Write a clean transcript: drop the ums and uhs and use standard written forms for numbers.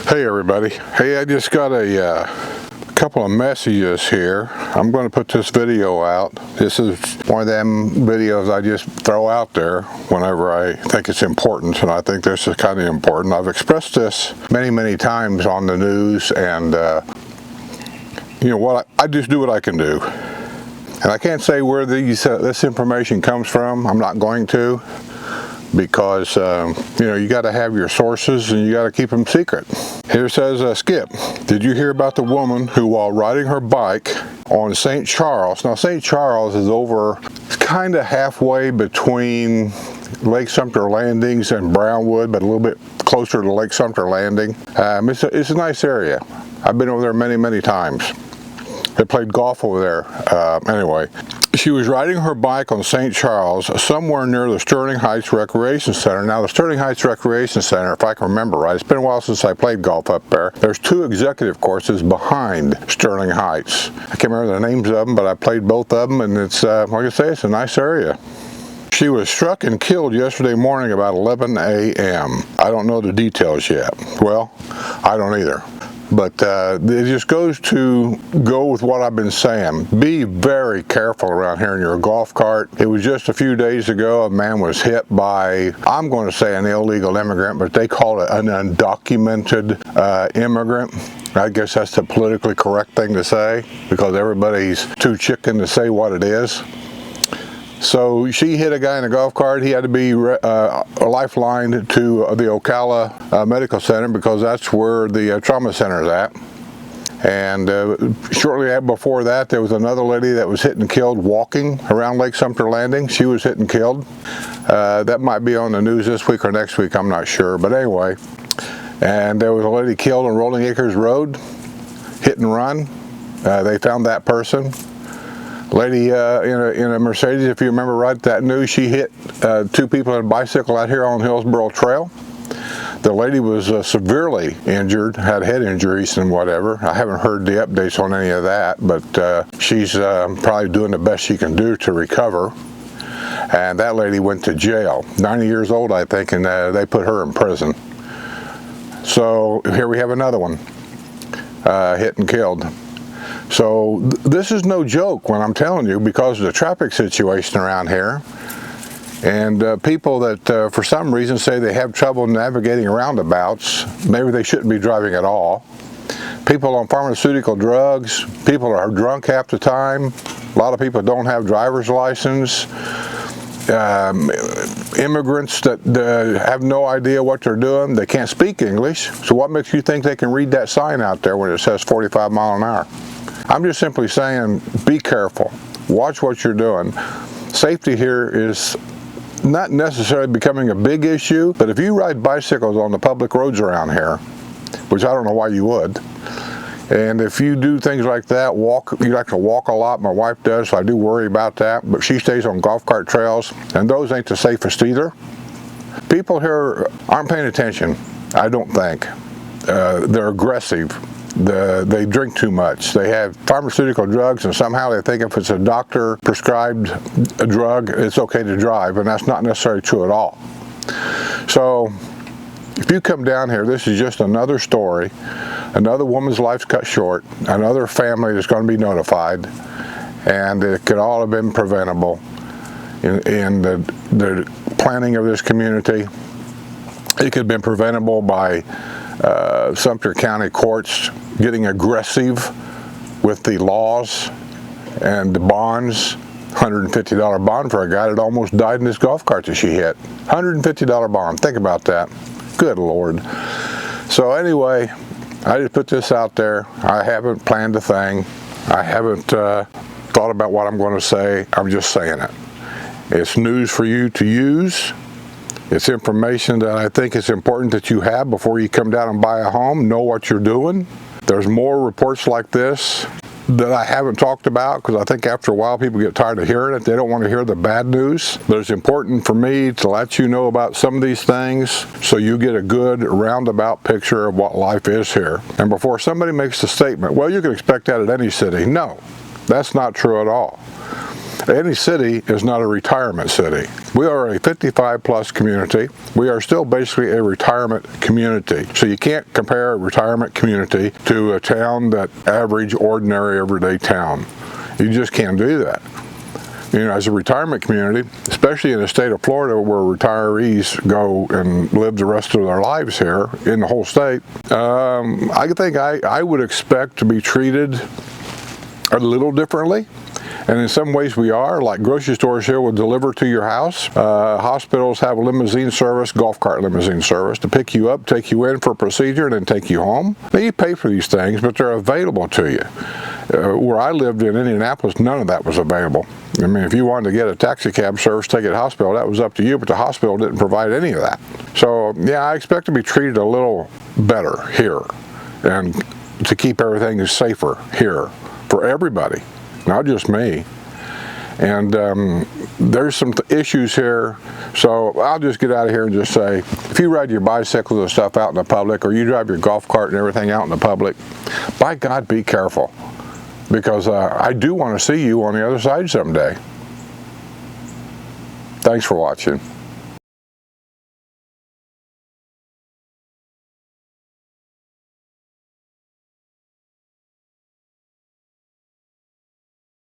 Hey everybody. Hey, I just got a couple of messages here. I'm going to put this video out. This is one of them videos I just throw out there whenever I think it's important, and I think this is kind of important. I've expressed this many times on the news, and you know what, I just do what I can do. And I can't say where this information comes from. I'm not going to, because you know, you got to have your sources and you got to keep them secret. Here says, Skip, did you hear about the woman who, while riding her bike on St. Charles, now St. Charles is over kind of halfway between Lake Sumter Landings and Brownwood, but a little bit closer to Lake Sumter Landing. It's a nice area. I've been over there many times. They played golf over there. Anyway, she was riding her bike on St. Charles somewhere near the Sterling Heights Recreation Center. Now, the Sterling Heights Recreation Center, if I can remember right, it's been a while since I played golf up there. There's two executive courses behind Sterling Heights. I can't remember the names of them, but I played both of them, and it's, like I say, it's a nice area. She was struck and killed yesterday morning about 11 a.m. I don't know the details yet. Well, I don't either. But it just goes to go with what I've been saying. Be very careful around here in your golf cart. It was just a few days ago, a man was hit by, I'm going to say an illegal immigrant, but they call it an undocumented immigrant. I guess that's the politically correct thing to say, because everybody's too chicken to say what it is. So she hit a guy in a golf cart. He had to be lifelined to the Ocala Medical Center, because that's where the trauma center is at. And shortly before that, there was another lady that was hit and killed walking around Lake Sumter Landing. She was hit and killed. That might be on the news this week or next week, I'm not sure. But anyway, and there was a lady killed on Rolling Acres Road, hit and run. They found that person. Lady in a Mercedes, if you remember right, that news, she hit two people on a bicycle out here on Hillsborough Trail. The lady was severely injured, had head injuries and whatever. I haven't heard the updates on any of that, but she's probably doing the best she can do to recover. And that lady went to jail, 90 years old, I think, and they put her in prison. So here we have another one, hit and killed. So this is no joke when I'm telling you, because of the traffic situation around here, and people that for some reason say they have trouble navigating roundabouts. Maybe they shouldn't be driving at all. People on pharmaceutical drugs, people are drunk half the time. A lot of people don't have driver's license. Immigrants that have no idea what they're doing. They can't speak English. So what makes you think they can read that sign out there when it says 45 miles an hour? I'm just simply saying, be careful. Watch what you're doing. Safety here is not necessarily becoming a big issue, but if you ride bicycles on the public roads around here, which I don't know why you would, and if you do things like that, you like to walk a lot. My wife does, so I do worry about that, but she stays on golf cart trails, and those ain't the safest either. People here aren't paying attention, I don't think. They're aggressive. They drink too much. They have pharmaceutical drugs, and somehow they think if it's a doctor prescribed a drug, it's okay to drive, and that's not necessarily true at all. So if you come down here, this is just another story. Another woman's life's cut short, another family that's going to be notified, and it could all have been preventable in the planning of this community. It could have been preventable by Sumter County courts getting aggressive with the laws and the bonds. $150 bond for a guy that almost died in his golf cart that she hit. $150 bond. Think about that. Good Lord. So anyway, I just put this out there. I haven't planned a thing. I haven't thought about what I'm going to say. I'm just saying it. It's news for you to use. It's information that I think it's important that you have before you come down and buy a home. Know what you're doing. There's more reports like this that I haven't talked about, because I think after a while people get tired of hearing it. They don't want to hear the bad news. But it's important for me to let you know about some of these things so you get a good roundabout picture of what life is here. And before somebody makes the statement, well, you can expect that at any city. No, that's not true at all. Any city is not a retirement city. We are a 55-plus community. We are still basically a retirement community. So you can't compare a retirement community to a town that average, ordinary, everyday town. You just can't do that. You know, as a retirement community, especially in the state of Florida where retirees go and live the rest of their lives here in the whole state, I think I would expect to be treated a little differently. And in some ways we are, like grocery stores here will deliver to your house. Hospitals have limousine service, golf cart limousine service to pick you up, take you in for a procedure, and then take you home. Now you pay for these things, but they're available to you. Where I lived in Indianapolis, none of that was available. I mean, if you wanted to get a taxi cab service, take it to the hospital, that was up to you, but the hospital didn't provide any of that. So yeah, I expect to be treated a little better here and to keep everything safer here for everybody. Not just me. And there's some issues here, so I'll just get out of here and just say, if you ride your bicycles and stuff out in the public, or you drive your golf cart and everything out in the public, by God, be careful, because I do want to see you on the other side someday. Thanks for watching.